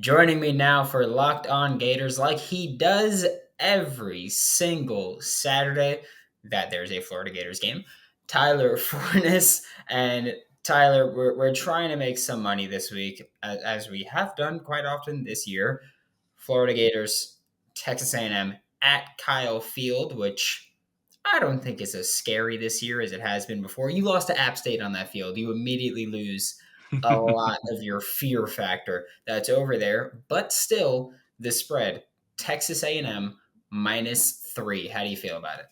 Joining me now for Locked On Gators, like he does every single Saturday that there's a Florida Gators game, Tyler Forness. And Tyler, we're trying to make some money this week, as we have done quite often this year. Florida Gators, Texas A&M at Kyle Field, which I don't think is as scary this year as it has been before. You lost to App State on that field. You immediately lose a lot of your fear factor that's over there. But still, the spread, Texas A&M -3. How do you feel about it?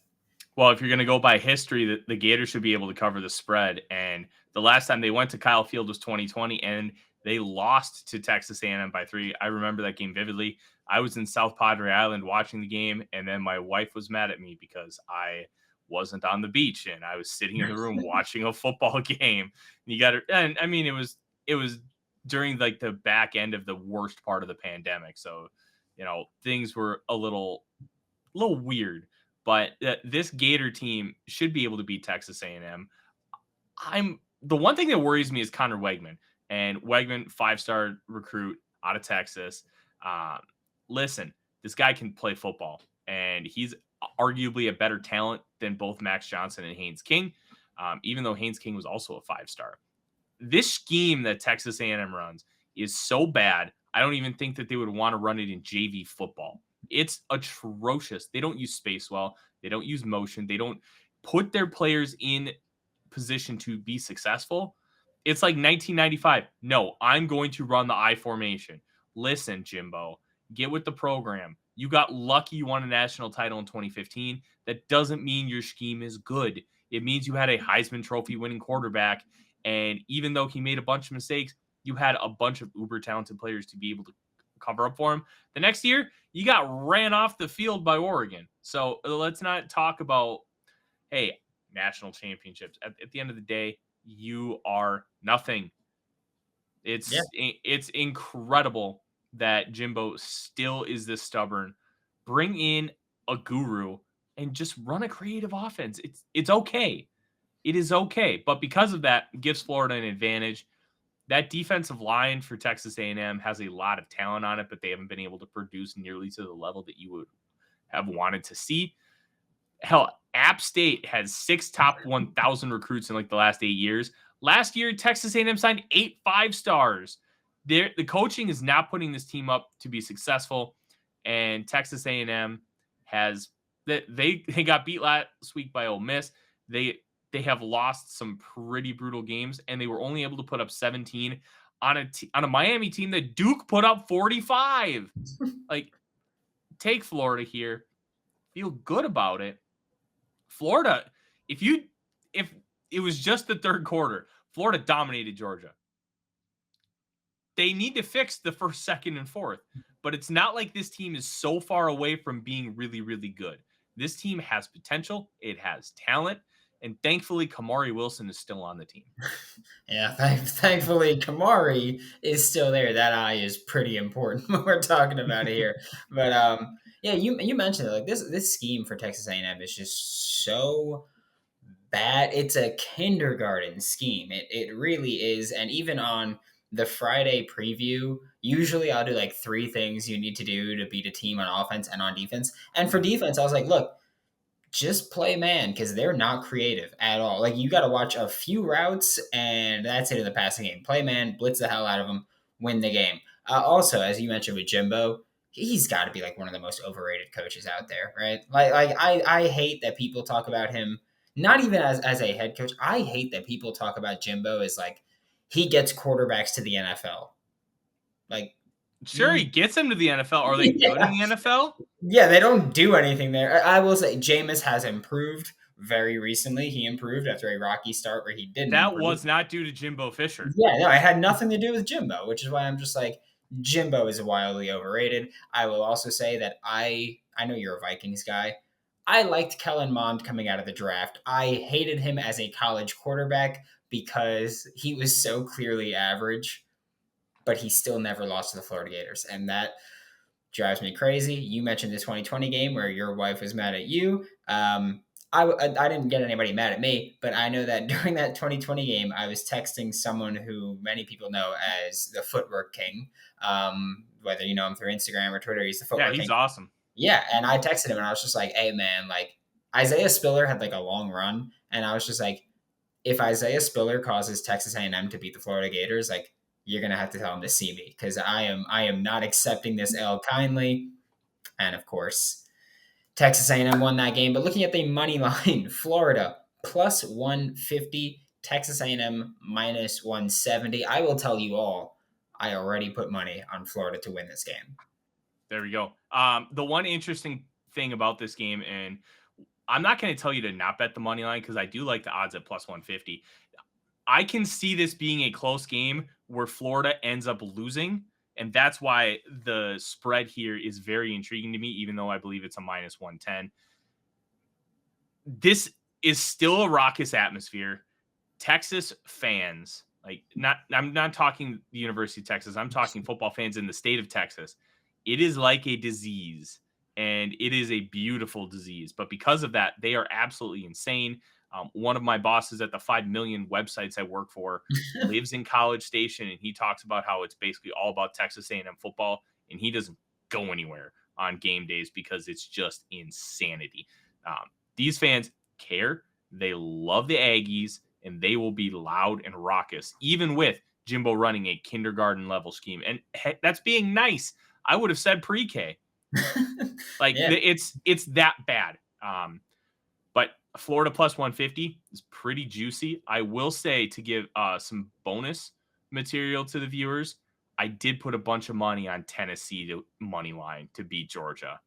Well, if you're going to go by history, the Gators should be able to cover the spread. And the last time they went to Kyle Field was 2020, and they lost to Texas A&M by 3. I remember that game vividly. I was in South Padre Island watching the game, and then my wife was mad at me because I wasn't on the beach and I was sitting in the room watching a football game. You got to, and I mean, it was during like the back end of the worst part of the pandemic, so things were a little weird. But this Gator team should be able to beat Texas A&M. The one thing that worries me is Connor Wegman. And Wegman, 5-star recruit out of Texas. Listen, this guy can play football, and he's arguably a better talent than both Max Johnson and Haynes King, even though Haynes King was also a 5-star. This scheme that Texas A&M runs is so bad, I don't even think that they would want to run it in JV football. It's atrocious. They don't use space well. They don't use motion. They don't put their players in position to be successful. It's like 1995. No, I'm going to run the I formation. Listen, Jimbo, get with the program. You got lucky you won a national title in 2015. That doesn't mean your scheme is good. It means you had a Heisman Trophy winning quarterback. And even though he made a bunch of mistakes, you had a bunch of uber talented players to be able to cover up for him. The next year, you got ran off the field by Oregon. So let's not talk about, hey, national championships. At the end of the day, you are nothing. It's incredible that Jimbo still is this stubborn. Bring in a guru and just run a creative offense. It's okay. It is okay. But because of that, it gives Florida an advantage. That defensive line for Texas A&M has a lot of talent on it, but they haven't been able to produce nearly to the level that you would have wanted to see. Hell, App State has 6 top 1,000 recruits in like the last 8 years. Last year, Texas A&M signed 8 5-stars. The coaching is not putting this team up to be successful, and Texas A&M has they got beat last week by Ole Miss. They have lost some pretty brutal games, and they were only able to put up 17 on a Miami team that Duke put up 45. Like, take Florida here. Feel good about it. Florida, if it was just the third quarter, Florida dominated Georgia. They need to fix the first, second, and fourth, but it's not like this team is so far away from being really, really good. This team has potential. It has talent. And thankfully, Kamari Wilson is still on the team. Yeah, thankfully, Kamari is still there. That eye is pretty important when we're talking about it here. But yeah, you mentioned it. Like this scheme for Texas A&M is just so bad. It's a kindergarten scheme. It really is. And even on the Friday preview, usually I'll do like 3 things you need to do to beat a team on offense and on defense. And for defense, I was like, look, just play man because they're not creative at all. Like you got to watch a few routes and that's it in the passing game. Play man, blitz the hell out of them, win the game. Also, as you mentioned with Jimbo, he's got to be like one of the most overrated coaches out there, right? Like I hate that people talk about him. Not even as a head coach. I hate that people talk about Jimbo as like he gets quarterbacks to the NFL. Like Sure, he gets them to the NFL. Are they good in the NFL? Yeah, they don't do anything there. I will say Jameis has improved very recently. He improved after a rocky start where he didn't That improve. was not due to Jimbo Fisher. Yeah, no, it had nothing to do with Jimbo, which is why I'm just like Jimbo is wildly overrated. I will also say that I know you're a Vikings guy. I liked Kellen Mond coming out of the draft. I hated him as a college quarterback because he was so clearly average, but he still never lost to the Florida Gators, and that drives me crazy. You mentioned the 2020 game where your wife was mad at you. I didn't get anybody mad at me, but I know that during that 2020 game, I was texting someone who many people know as the Footwork King, whether you know him through Instagram or Twitter. He's the Yeah, Footwork he's King. awesome. Yeah, and I texted him and I was just like, "Hey man, like Isaiah Spiller had like a long run, and I was just like, if Isaiah Spiller causes Texas A&M to beat the Florida Gators, like you're gonna have to tell him to see me because I am not accepting this L kindly." And of course, Texas A&M won that game. But looking at the money line, Florida plus 150, Texas A&M minus 170. I will tell you all, I already put money on Florida to win this game. There we go. The one interesting thing about this game, and I'm not going to tell you to not bet the money line because I do like the odds at plus 150. I can see this being a close game where Florida ends up losing. And that's why the spread here is very intriguing to me, even though I believe it's a minus 110. This is still a raucous atmosphere. Texas fans, I'm not talking the University of Texas, I'm talking football fans in the state of Texas. It is like a disease, and it is a beautiful disease. But because of that, they are absolutely insane. One of my bosses at the 5 million websites I work for lives in College Station, and he talks about how it's basically all about Texas A&M football, and he doesn't go anywhere on game days because it's just insanity. These fans care. They love the Aggies, and they will be loud and raucous, even with Jimbo running a kindergarten level scheme. And that's being nice. I would have said pre-K. Like Yeah. it's that bad. But Florida plus 150 is pretty juicy. I will say, to give some bonus material to the viewers, I did put a bunch of money on Tennessee to money line to beat Georgia.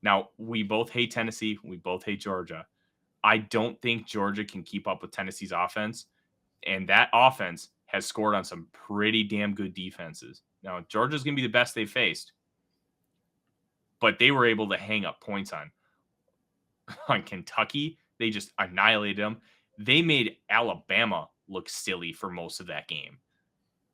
Now, we both hate Tennessee. We both hate Georgia. I don't think Georgia can keep up with Tennessee's offense. And that offense has scored on some pretty damn good defenses. Now, Georgia's going to be the best they've faced. But they were able to hang up points on Kentucky. They just annihilated them. They made Alabama look silly for most of that game.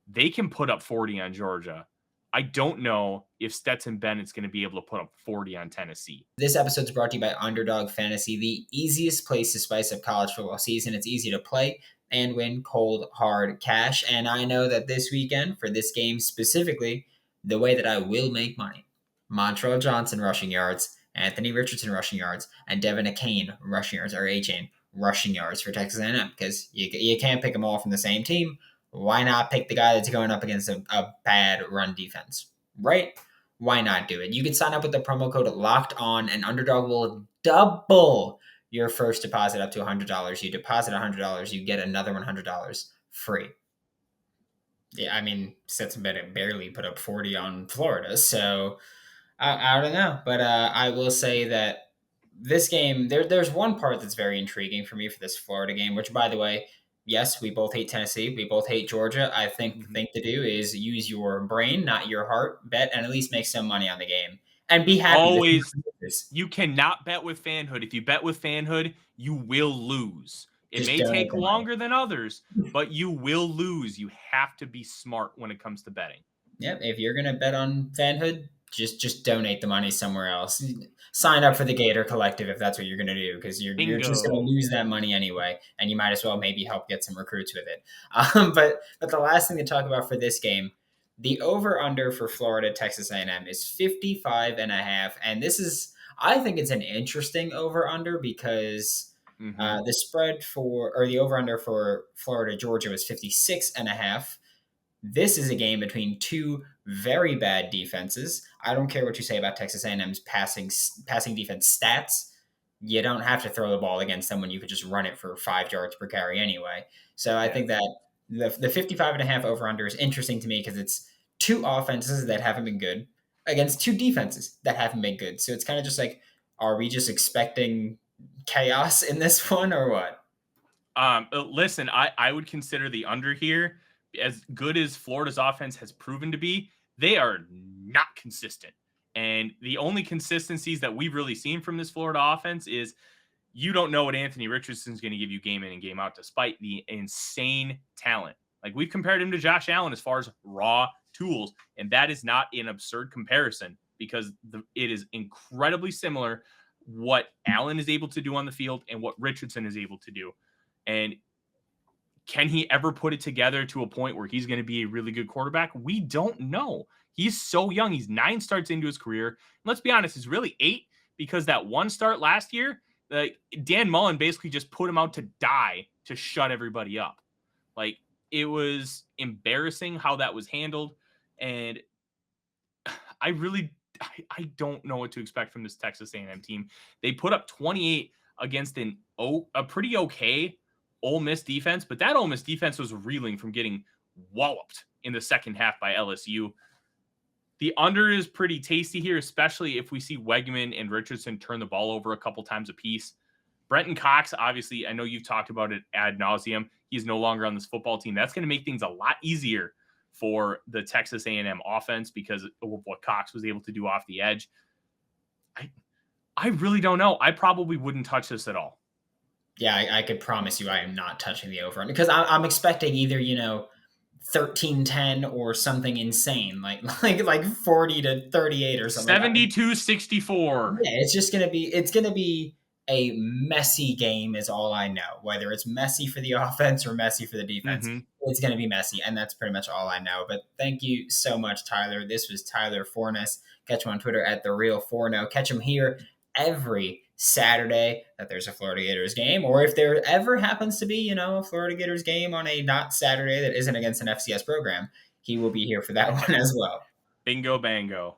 They can put up 40 on Georgia. I don't know if Stetson Bennett's going to be able to put up 40 on Tennessee. This episode is brought to you by Underdog Fantasy, the easiest place to spice up college football season. It's easy to play and win cold, hard cash. And I know that this weekend, for this game specifically, the way that I will make money, Montrell Johnson rushing yards, Anthony Richardson rushing yards, and Devin Achane rushing yards, or A-Chain rushing yards for Texas A&M, because you can't pick them all from the same team. Why not pick the guy that's going up against a bad run defense, right? Why not do it? You can sign up with the promo code Locked On, and Underdog will double your first deposit up to $100. You deposit $100, you get another $100 free. Yeah, I mean, Stetson Bennett barely put up 40 on Florida, so I don't know, but I will say that this game, there's one part that's very intriguing for me for this Florida game. Which, by the way, yes, we both hate Tennessee, we both hate Georgia. I think the thing to do is use your brain, not your heart. Bet and at least make some money on the game, and be happy that Always, you cannot bet with fanhood. If you bet with fanhood, you will lose. It just may donate take the money. longer than others, but you will lose. You have to be smart when it comes to betting. Yep, if you're gonna bet on fanhood, just donate the money somewhere else. Sign up for the Gator Collective if that's what you're gonna do, because you're just gonna Bingo. lose that money anyway, and you might as well maybe help get some recruits with it. But the last thing to talk about for this game, the over under for Florida Texas A&M is 55 and a half, and this is, I think it's an interesting over under because the spread for, or the over under for Florida Georgia was 56 and a half. This is a game between two very bad defenses. I don't care what you say about Texas A&M's passing defense stats. You don't have to throw the ball against them when you could just run it for 5 yards per carry anyway. So I Yeah. think that the 55 and a half over under is interesting to me because it's two offenses that haven't been good against two defenses that haven't been good. So it's kind of just like, are we just expecting chaos in this one or what? Listen, I would consider the under here. As good as Florida's offense has proven to be, they are not consistent. And the only consistencies that we've really seen from this Florida offense is you don't know what Anthony Richardson is going to give you game in and game out, despite the insane talent. Like, we've compared him to Josh Allen as far as raw tools, and that is not an absurd comparison because it is incredibly similar what Allen is able to do on the field and what Richardson is able to do. And can he ever put it together to a point where he's going to be a really good quarterback? We don't know. He's so young. He's 9 starts into his career. And let's be honest, it's really 8 because that one start last year, Dan Mullen basically just put him out to die to shut everybody up. Like, it was embarrassing how that was handled. And I really I don't know what to expect from this Texas A&M team. They put up 28 against a pretty okay Ole Miss defense, but that Ole Miss defense was reeling from getting walloped in the second half by LSU. The under is pretty tasty here, especially if we see Wegman and Richardson turn the ball over a couple times apiece. Brenton Cox, obviously, I know you've talked about it ad nauseum. He's no longer on this football team. That's going to make things a lot easier for the Texas A&M offense because of what Cox was able to do off the edge. I really don't know. I probably wouldn't touch this at all. Yeah, I could promise you I am not touching the over because I'm expecting either 13-10 or something insane like 40-38 or something. 72-64. Yeah, it's gonna be a messy game is all I know. Whether it's messy for the offense or messy for the defense, it's gonna be messy, and that's pretty much all I know. But thank you so much, Tyler. This was Tyler Forness. Catch him on Twitter at the Real Forno. Catch him here every Saturday that there's a Florida Gators game, or if there ever happens to be, a Florida Gators game on a not Saturday that isn't against an FCS program, he will be here for that one as well. Bingo bango.